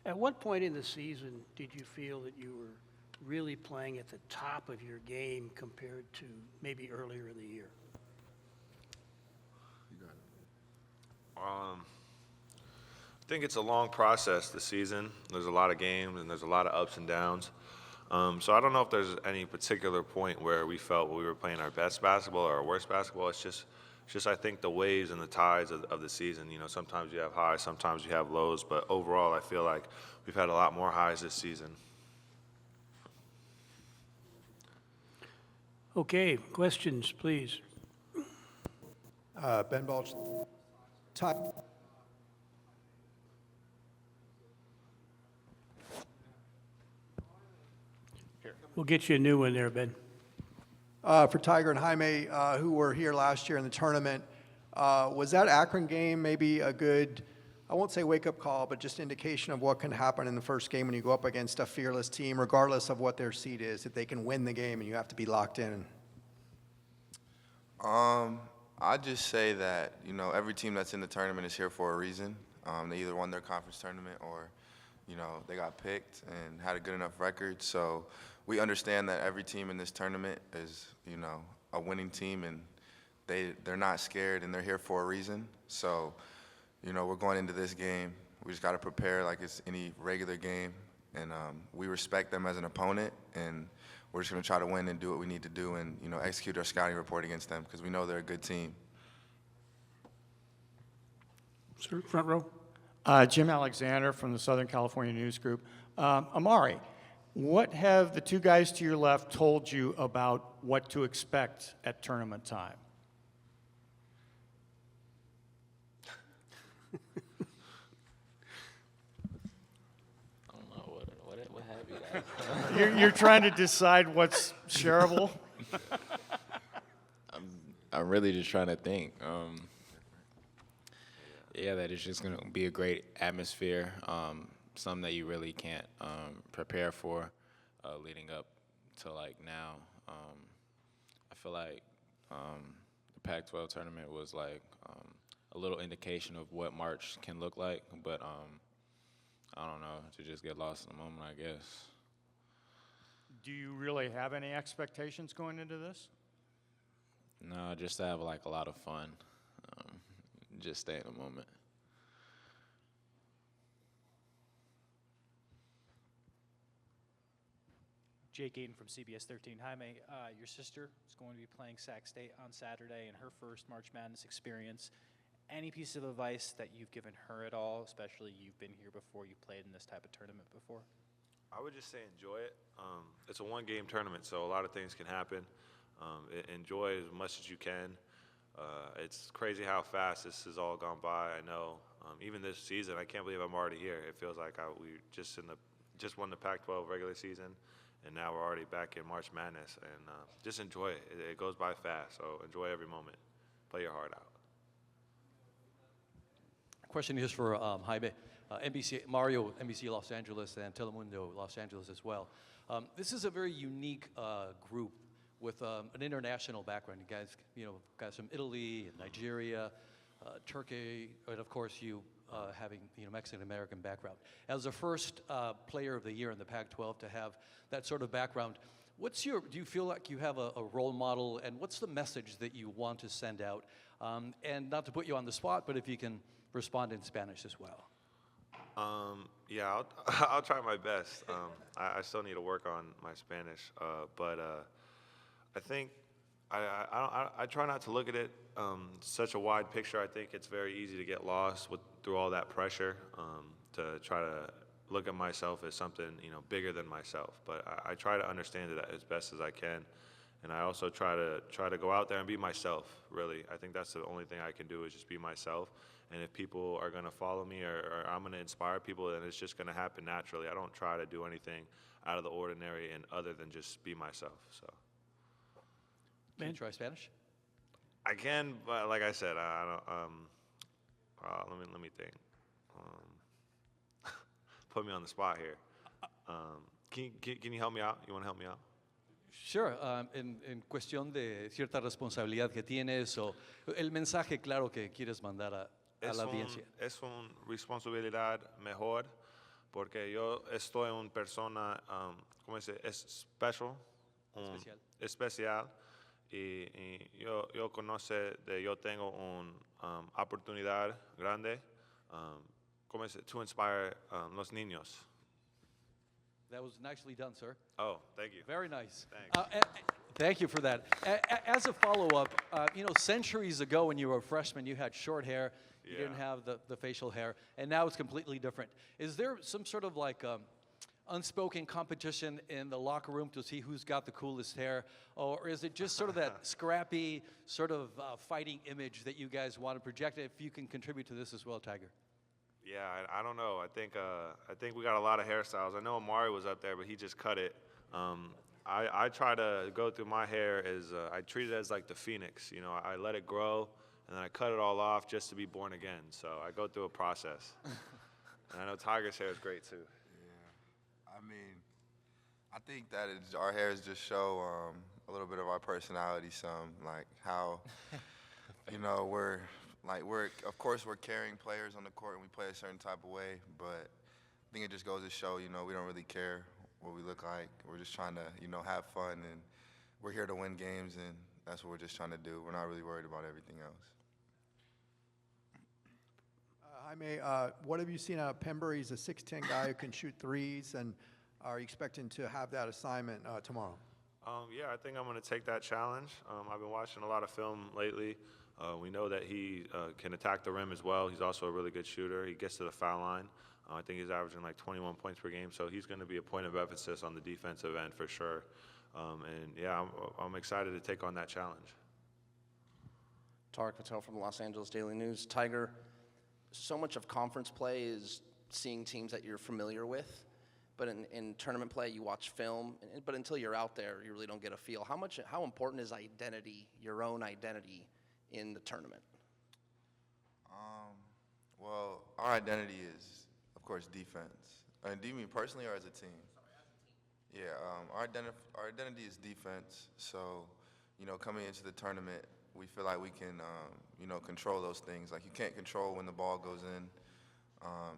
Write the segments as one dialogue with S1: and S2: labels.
S1: At what point in the season did you feel that you were really playing at the top of your game compared to maybe earlier in the year?
S2: I think it's a long process this season. There's a lot of games and there's a lot of ups and downs. So I don't know if there's any particular point where we felt we were playing our best basketball or our worst basketball. It's just I think the waves and the tides of the season. You know, sometimes you have highs, sometimes you have lows, but overall I feel like we've had a lot more highs this season.
S1: Okay, questions, please.
S3: Ben Balch.
S1: We'll get you a new one there, Ben.
S3: For Tyger and Jaime, who were here last year in the tournament, was that Akron game maybe a good, I won't say wake-up call, but just indication of what can happen in the first game when you go up against a fearless team, regardless of what their seed is, that they can win the game and you have to be locked in?
S4: I'd just say that, you know, every team that's in the tournament is here for a reason. They either won their conference tournament or, you know, they got picked and had a good enough record. So we understand that every team in this tournament is, you know, a winning team, and they're not scared and they're here for a reason. So, you know, we're going into this game. We just got to prepare like it's any regular game, and we respect them as an opponent, and we're just going to try to win and do what we need to do and, you know, execute our scouting report against them because we know they're a good team.
S1: Sir, front row.
S5: Jim Alexander from the Southern California News Group. Amari, what have the two guys to your left told you about what to expect at tournament time?
S6: I don't know, what have you guys?
S5: You're trying to decide what's shareable?
S6: I'm really just trying to think. Yeah, that it's just going to be a great atmosphere, something that you really can't prepare for leading up to like now. I feel like the Pac-12 tournament was like a little indication of what March can look like, but I don't know, to just get lost in the moment, I guess.
S5: Do you really have any expectations going into this?
S6: No, just to have like a lot of fun. Just stay in the moment.
S7: Jake Aiden from CBS 13. Jaime, your sister is going to be playing Sac State on Saturday in her first March Madness experience. Any piece of advice that you've given her at all, especially you've been here before, you played in this type of tournament before?
S2: I would just say enjoy it. It's a one-game tournament, so a lot of things can happen. Enjoy as much as you can. It's crazy how fast this has all gone by. I know, even this season, I can't believe I'm already here. It feels like we just won the Pac-12 regular season, and now we're already back in March Madness. And just enjoy it. It goes by fast, so enjoy every moment. Play your heart out.
S8: Question is for Jaime. NBC, Mario, NBC Los Angeles, and Telemundo Los Angeles as well. This is a very unique group with an international background. You guys, guys from Italy and Nigeria, Turkey, and of course you having Mexican-American background. As the first player of the year in the Pac-12 to have that sort of background, do you feel like you have a role model, and what's the message that you want to send out? And not to put you on the spot, but if you can respond in Spanish as well.
S2: Yeah, I'll try my best. I still need to work on my Spanish, but I think I try not to look at it such a wide picture. I think it's very easy to get lost through all that pressure to try to look at myself as something bigger than myself. But I try to understand it as best as I can, and I also try to go out there and be myself. Really, I think that's the only thing I can do is just be myself. And if people are going to follow me or I'm going to inspire people, then it's just going to happen naturally. I don't try to do anything out of the ordinary and other than just be myself. So.
S8: Can you try Spanish?
S2: I can, but like I said, I don't. Let me think. Put me on the spot here. Can you help me out? You want to help me out?
S8: Sure. En cuestión de cierta responsabilidad que tienes o el mensaje claro que quieres mandar a la audiencia.
S2: Es una responsabilidad mejor porque yo estoy una persona, ¿cómo se dice? Es special,
S8: Especial.
S2: especial, y yo conoce de yo tengo una oportunidad grande, ¿cómo se dice? To inspire los niños.
S8: That was nicely done, sir.
S2: Oh, thank you.
S8: Very nice.
S2: Thanks.
S8: Thank you for that. As a follow-up, centuries ago when you were a freshman, you had short hair. You didn't
S2: Yeah.
S8: have the facial hair, and now it's completely different. Is there some sort of like unspoken competition in the locker room to see who's got the coolest hair, or is it just sort of that scrappy sort of fighting image that you guys want to project? If you can contribute to this as well, Tyger.
S2: Yeah, I don't know. I think we got a lot of hairstyles. I know Amari was up there, but he just cut it. I try to go through my hair as I treat it as like the phoenix. I let it grow, and then I cut it all off just to be born again. So I go through a process. And I know Tiger's hair is great too.
S4: I mean, I think that our hairs just show a little bit of our personality, like how, of course we're carrying players on the court and we play a certain type of way, but I think it just goes to show, we don't really care what we look like. We're just trying to, have fun, and we're here to win games, and that's what we're just trying to do. We're not really worried about everything else.
S3: Jaime, what have you seen out of Pember? He's a 6'10" guy who can shoot threes, and are you expecting to have that assignment tomorrow?
S2: Yeah, I think I'm going to take that challenge. I've been watching a lot of film lately. We know that he can attack the rim as well. He's also a really good shooter. He gets to the foul line. I think he's averaging like 21 points per game, so he's going to be a point of emphasis on the defensive end for sure. And yeah, I'm excited to take on that challenge.
S9: Tarek Patel from the Los Angeles Daily News. Tiger, so much of conference play is seeing teams that you're familiar with, but in tournament play you watch film, but until you're out there you really don't get a feel. How important is identity, your own identity, in the tournament?
S4: Well, our identity is, of course, defense. Do you mean personally or as a team? Yeah, our identity is defense. So, coming into the tournament, we feel like we can, control those things. Like, you can't control when the ball goes in.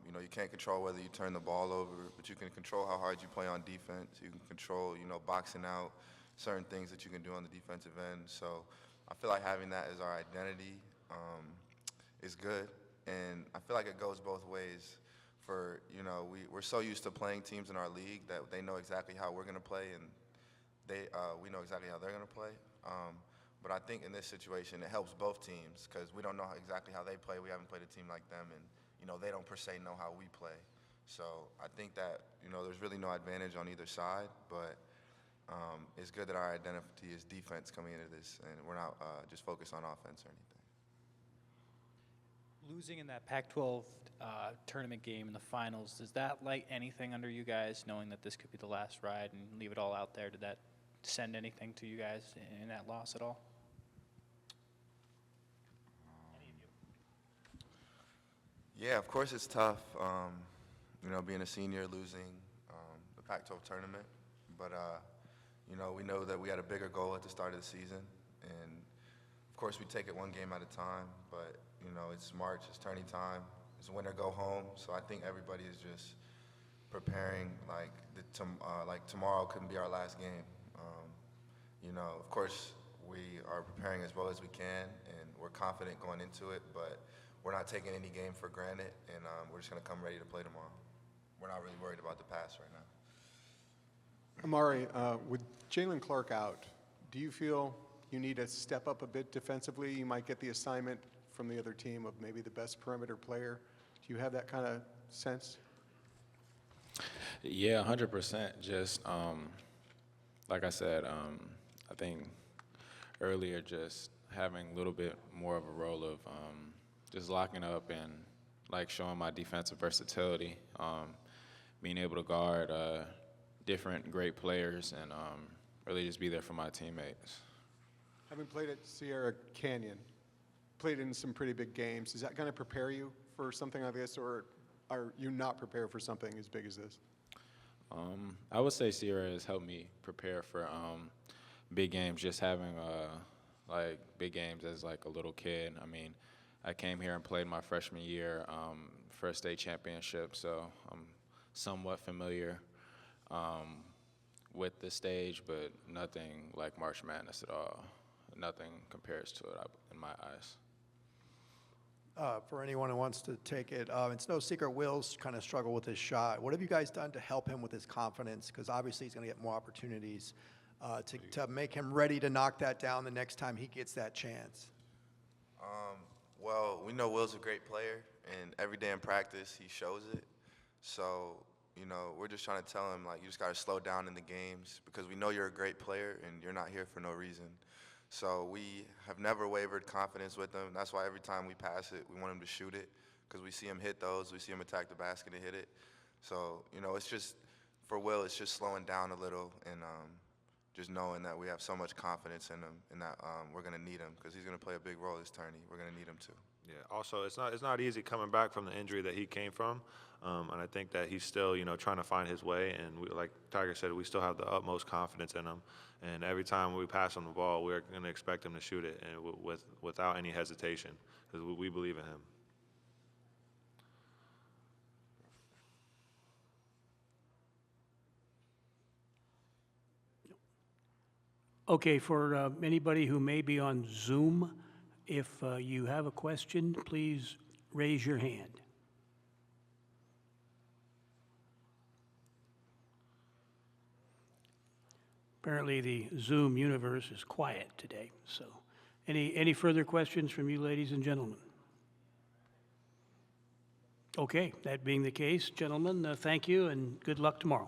S4: You can't control whether you turn the ball over, but you can control how hard you play on defense. You can control, boxing out, certain things that you can do on the defensive end. So I feel like having that as our identity is good. And I feel like it goes both ways. We're so used to playing teams in our league that they know exactly how we're going to play, and we know exactly how they're going to play. But I think in this situation, it helps both teams because we don't know exactly how they play. We haven't played a team like them, and they don't per se know how we play. So I think that there's really no advantage on either side, but it's good that our identity is defense coming into this, and we're not just focused on offense or anything.
S7: Losing in that Pac-12 tournament game in the finals, does that light anything under you guys, knowing that this could be the last ride and leave it all out there? Did that send anything to you guys in that loss at all?
S4: Yeah, of course it's tough, being a senior, losing the Pac-12 tournament. But, we know that we had a bigger goal at the start of the season. And, of course, we take it one game at a time. But, it's March, it's tourney time. It's win or go home. So I think everybody is just preparing like tomorrow couldn't be our last game. Of course, we are preparing as well as we can, and we're confident going into it. But we're not taking any game for granted, and we're just going to come ready to play tomorrow. We're not really worried about the past right now.
S10: Amari, with Jalen Clark out, do you feel you need to step up a bit defensively? You might get the assignment from the other team of maybe the best perimeter player. Do you have that kind of sense?
S6: Yeah, 100%. Just like I said, I think earlier, just having a little bit more of a role of just locking up and like showing my defensive versatility, being able to guard different great players, and really just be there for my teammates.
S10: Having played at Sierra Canyon, played in some pretty big games, is that going to prepare you for something like this, or are you not prepared for something as big as this?
S6: I would say Sierra has helped me prepare for big games, just having like big games as like a little kid. I mean, I came here and played my freshman year, first state championship, so I'm somewhat familiar with the stage, but nothing like March Madness at all. Nothing compares to it in my eyes.
S3: For anyone who wants to take it, it's no secret Will's kind of struggled with his shot. What have you guys done to help him with his confidence? Because obviously he's going to get more opportunities to make him ready to knock that down the next time he gets that chance.
S4: Well, we know Will's a great player, and every day in practice he shows it. So, you know, we're just trying to tell him, like, you just got to slow down in the games because we know you're a great player and you're not here for no reason. So we have never wavered confidence with him. That's why every time we pass it, we want him to shoot it because we see him hit those. We see him attack the basket and hit it. So, you know, it's just, for Will, it's just slowing down a little and just knowing that we have so much confidence in him and that we're going to need him because he's going to play a big role this tourney. We're going to need him to.
S2: Yeah. Also, it's not easy coming back from the injury that he came from, and I think that he's still, you know, trying to find his way. And we, like Tyger said, we still have the utmost confidence in him. And every time we pass him the ball, we're going to expect him to shoot it, and without any hesitation, because we believe in him.
S1: Okay, for anybody who may be on Zoom, if you have a question, please raise your hand. Apparently the Zoom universe is quiet today, so any further questions from you ladies and gentlemen? Okay, that being the case, gentlemen, thank you and good luck tomorrow.